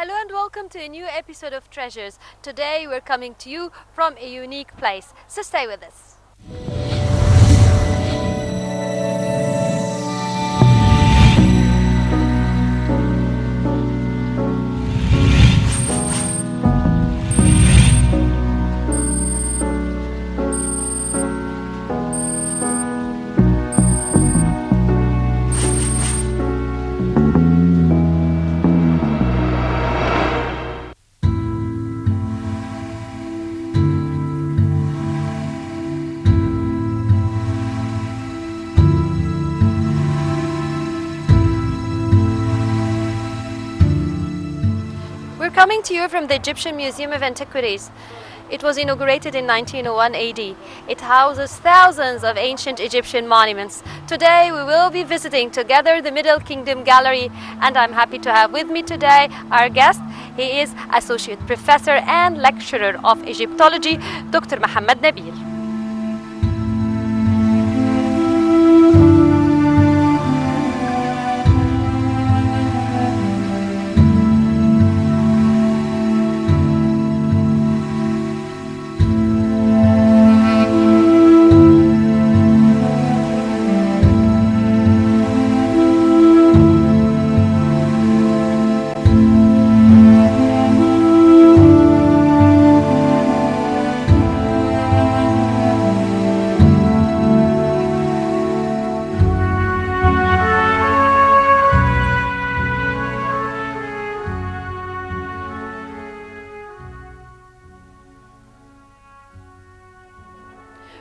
Hello and welcome to a new episode of Treasures. Today we're coming to you from a unique place, so stay with us. We're coming to you from the Egyptian Museum of Antiquities. It was inaugurated in 1901 AD. It houses thousands of ancient Egyptian monuments. Today we will be visiting together the Middle Kingdom Gallery, and I'm happy to have with me today our guest. He is Associate Professor and Lecturer of Egyptology, Dr. Mohammed Nabil.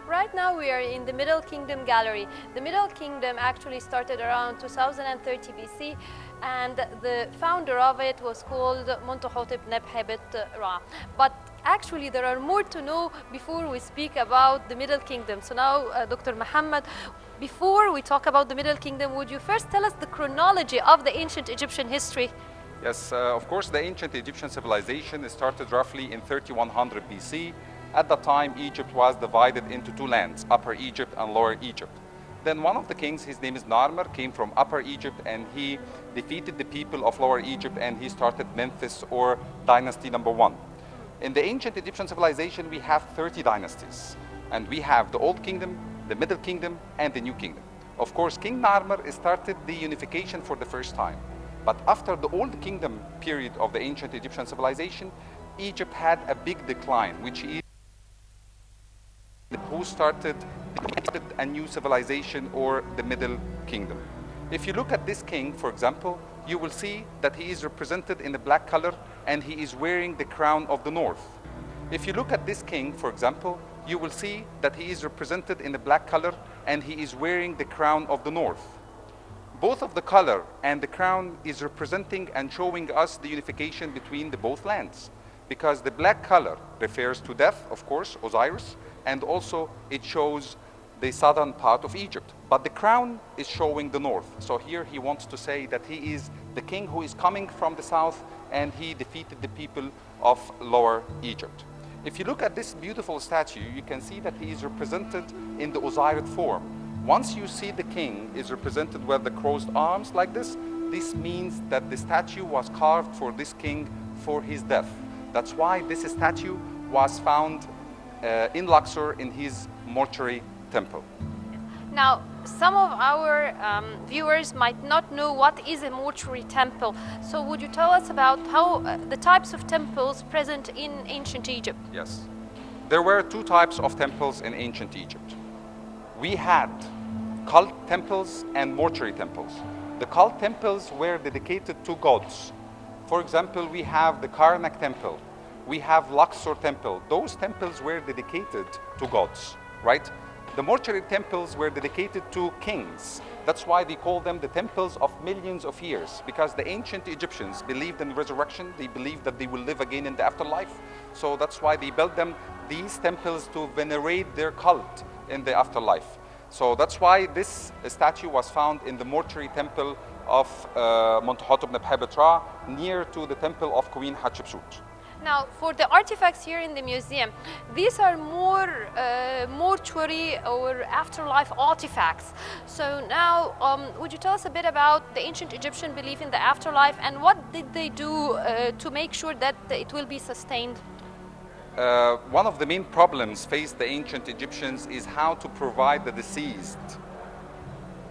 Right now we are in the Middle Kingdom Gallery. The Middle Kingdom actually started around 2030 BC, and the founder of it was called Mentuhotep Nebhebet Ra. But actually there are more to know before we speak about the Middle Kingdom. So now, Dr. Mohammed, before we talk about the Middle Kingdom, would you first tell us the chronology of the ancient Egyptian history? Yes, of course, the ancient Egyptian civilization started roughly in 3100 BC. At that time, Egypt was divided into two lands, Upper Egypt and Lower Egypt. Then one of the kings, his name is Narmer, came from Upper Egypt, and he defeated the people of Lower Egypt, and he started Memphis, or dynasty number 1. In the ancient Egyptian civilization, we have 30 dynasties, and we have the Old Kingdom, the Middle Kingdom, and the New Kingdom. Of course, King Narmer started the unification for the first time. But after the Old Kingdom period of the ancient Egyptian civilization, Egypt had a big decline, which is who started a new civilization, or the Middle Kingdom. If you look at this king, for example, you will see that he is represented in the black color, and he is wearing the crown of the north. If you look at this king, for example, you will see that he is represented in the black color, and he is wearing the crown of the north. Both of the color and the crown is representing and showing us the unification between the both lands, because the black color refers to death, of course, Osiris, and also it shows the southern part of Egypt. But the crown is showing the north. So here he wants to say that he is the king who is coming from the south, and he defeated the people of Lower Egypt. If you look at this beautiful statue, you can see that he is represented in the Osiris form. Once you see the king is represented with the crossed arms like this means that the statue was carved for this king for his death. That's why this statue was found in Luxor in his mortuary temple. Now, some of our viewers might not know what is a mortuary temple. So would you tell us about how the types of temples present in ancient Egypt? Yes. There were two types of temples in ancient Egypt. We had cult temples and mortuary temples. The cult temples were dedicated to gods. For example, we have the Karnak temple. We have Luxor temple. Those temples were dedicated to gods, right? The mortuary temples were dedicated to kings. That's why they call them the temples of millions of years, because the ancient Egyptians believed in resurrection. They believed that they will live again in the afterlife. So that's why they built them, these temples, to venerate their cult in the afterlife. So that's why this statue was found in the mortuary temple of Mentuhotep Nebhebet Ra, near to the temple of Queen Hatshepsut. Now, for the artifacts here in the museum, these are more mortuary or afterlife artifacts. So now, would you tell us a bit about the ancient Egyptian belief in the afterlife and what did they do to make sure that it will be sustained? One of the main problems faced the ancient Egyptians is how to provide the deceased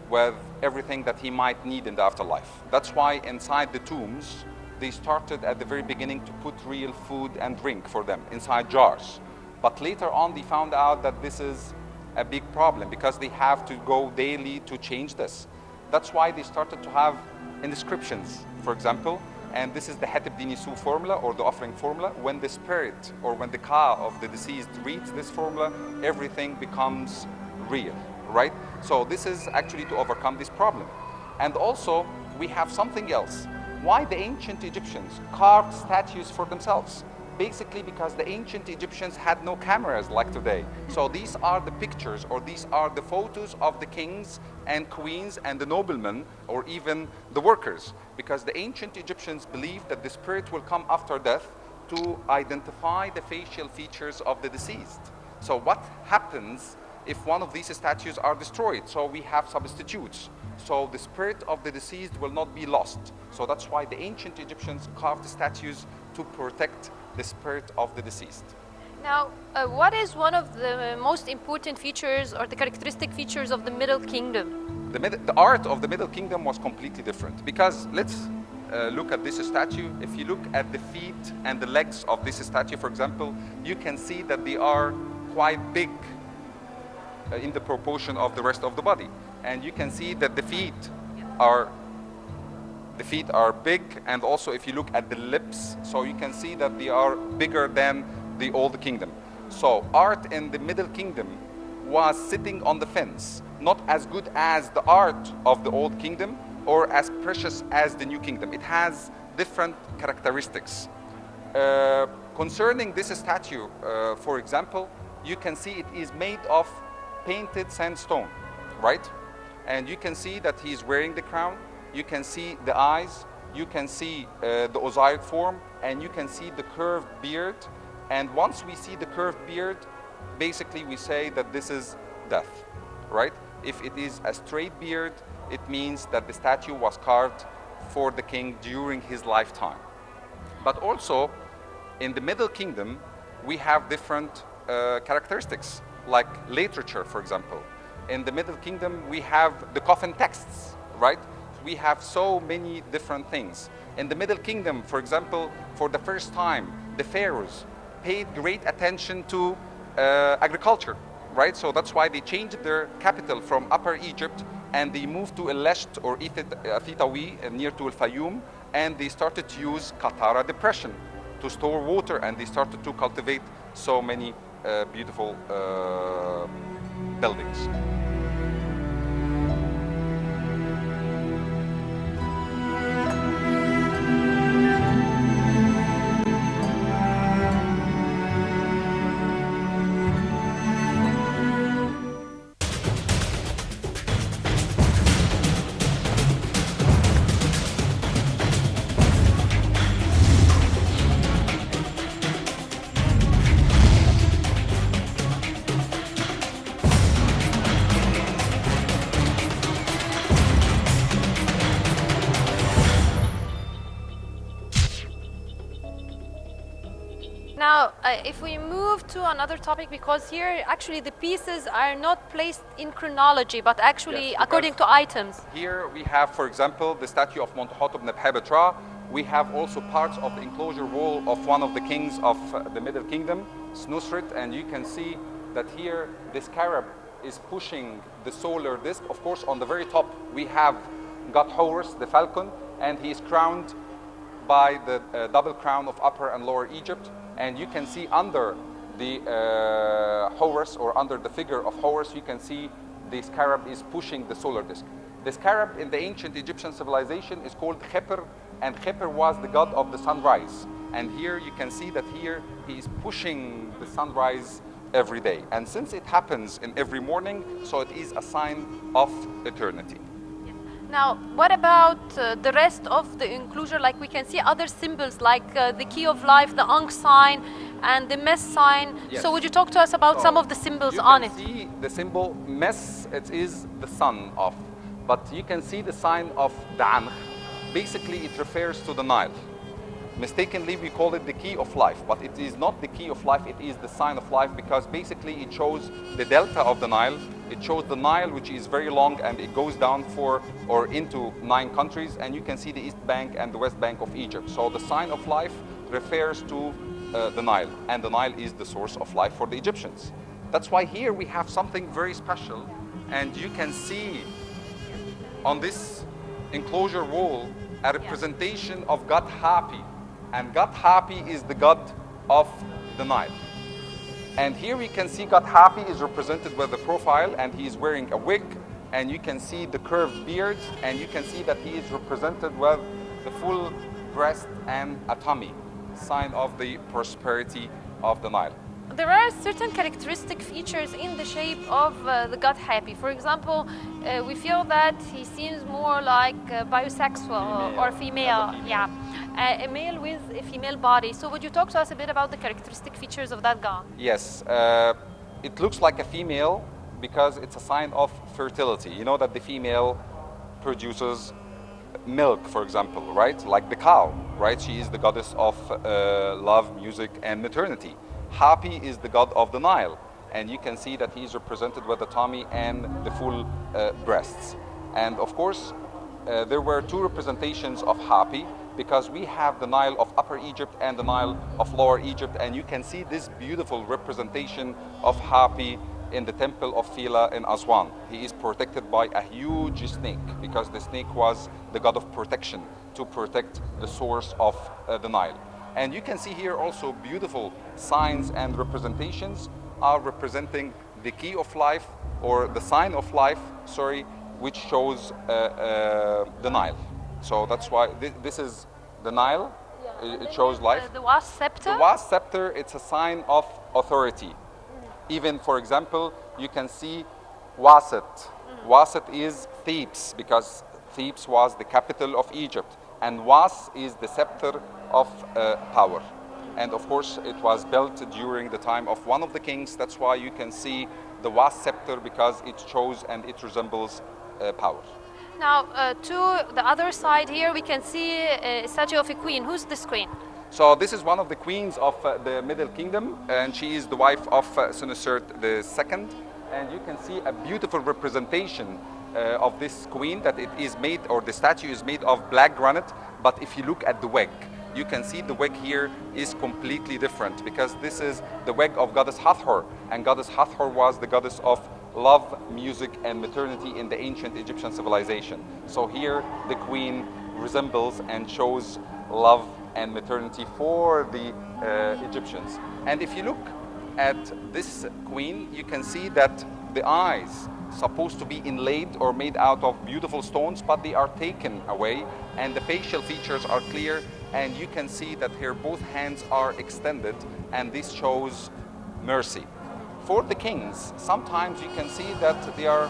with everything that he might need in the afterlife. That's why inside the tombs, they started at the very beginning to put real food and drink for them inside jars. But later on, they found out that this is a big problem because they have to go daily to change this. That's why they started to have inscriptions, for example, and this is the Hatib Dinisu formula or the offering formula. When the spirit or when the ka of the deceased reads this formula, everything becomes real, right? So this is actually to overcome this problem. And also, we have something else. Why the ancient Egyptians carved statues for themselves? Basically because the ancient Egyptians had no cameras like today. So these are the pictures or these are the photos of the kings and queens and the noblemen or even the workers. Because the ancient Egyptians believed that the spirit will come after death to identify the facial features of the deceased. So what happens if one of these statues are destroyed? So we have substitutes. So the spirit of the deceased will not be lost. So that's why the ancient Egyptians carved statues to protect the spirit of the deceased. Now, what is one of the most important features or the characteristic features of the Middle Kingdom? The art of the Middle Kingdom was completely different because let's look at this statue. If you look at the feet and the legs of this statue, for example, you can see that they are quite big in the proportion of the rest of the body. And you can see that the feet are big, and also if you look at the lips, so you can see that they are bigger than the Old Kingdom. So art in the Middle Kingdom was sitting on the fence, not as good as the art of the Old Kingdom or as precious as the New Kingdom. It has different characteristics. Concerning this statue, for example, you can see it is made of painted sandstone, right? And you can see that he's wearing the crown. You can see the eyes, you can see the Osiris form, and you can see the curved beard. And once we see the curved beard, basically we say that this is death, right? If it is a straight beard, it means that the statue was carved for the king during his lifetime. But also, in the Middle Kingdom, we have different characteristics, like literature, for example. In the Middle Kingdom, we have the coffin texts, right? We have so many different things. In the Middle Kingdom, for example, for the first time, the pharaohs paid great attention to agriculture, right? So that's why they changed their capital from Upper Egypt and they moved to El-Lesht or Afitawi near to El-Fayoum, and they started to use Qattara depression to store water, and they started to cultivate so many beautiful buildings. Now, if we move to another topic, because here actually the pieces are not placed in chronology, but actually Yes, according to items. Here we have, for example, the statue of Montuhotep Nebhebetra. We have also parts of the enclosure wall of one of the kings of the Middle Kingdom, Snusret, and you can see that here the scarab is pushing the solar disk. Of course, on the very top we have got Horus, the falcon, and he is crowned by the double crown of Upper and Lower Egypt. And you can see under the Horus, or under the figure of Horus, you can see the scarab is pushing the solar disk. The scarab in the ancient Egyptian civilization is called Khepr, and Khepr was the god of the sunrise. And here you can see that here he is pushing the sunrise every day. And since it happens in every morning, so it is a sign of eternity. Now, what about the rest of the enclosure? Like we can see other symbols like the key of life, the Ankh sign, and the Mess sign. Yes. So would you talk to us about some So of the symbols you on can it? see the symbol Mess, it is the sun of, but you can see the sign of the Ankh. Basically, it refers to the Nile. Mistakenly, we call it the key of life, but it is not the key of life, it is the sign of life, because basically it shows the delta of the Nile. It shows the Nile, which is very long, and it goes down for or into 9 countries, and you can see the East Bank and the West Bank of Egypt. So the sign of life refers to the Nile, and the Nile is the source of life for the Egyptians. That's why here we have something very special, and you can see on this enclosure wall a representation of God Hapi. And God Hapi is the god of the Nile. And here we can see God Hapi is represented with the profile, and he is wearing a wig, and you can see the curved beard, and you can see that he is represented with the full breast and a tummy, sign of the prosperity of the Nile. There are certain characteristic features in the shape of the god Hapi. For example, we feel that he seems more like bisexual or female. Yeah, a male with a female body. So would you talk to us a bit about the characteristic features of that god? Yes, it looks like a female because it's a sign of fertility. You know that the female produces milk, for example, right? Like the cow, right? She is the goddess of love, music, and maternity. Hapi is the god of the Nile, and you can see that he is represented with the tummy and the full breasts. And of course, there were 2 representations of Hapi, because we have the Nile of Upper Egypt and the Nile of Lower Egypt, and you can see this beautiful representation of Hapi in the temple of Phila in Aswan. He is protected by a huge snake, because the snake was the god of protection, to protect the source of the Nile. And you can see here also beautiful signs and representations are representing the key of life, or the sign of life, sorry, which shows the Nile. So that's why this is the Nile. It shows life. The was scepter? The was scepter, it's a sign of authority. Even, for example, you can see Waset. Waset is Thebes, because Thebes was the capital of Egypt. And Was is the scepter of power. And of course, it was built during the time of one of the kings. That's why you can see the Was scepter, because it shows and it resembles power. Now, to the other side here, we can see a statue of a queen. Who's this queen? So this is one of the queens of the Middle Kingdom, and she is the wife of Senusert II. And you can see a beautiful representation of this queen, that it is made, or the statue is made of black granite. But if you look at the wig, you can see the wig here is completely different, because this is the wig of goddess Hathor, and goddess Hathor was the goddess of love, music, and maternity in the ancient Egyptian civilization. So here the queen resembles and shows love and maternity for the Egyptians. And if you look at this queen, you can see that the eyes supposed to be inlaid or made out of beautiful stones, but they are taken away, and the facial features are clear, and you can see that her both hands are extended, and this shows mercy. For the kings, sometimes you can see that they are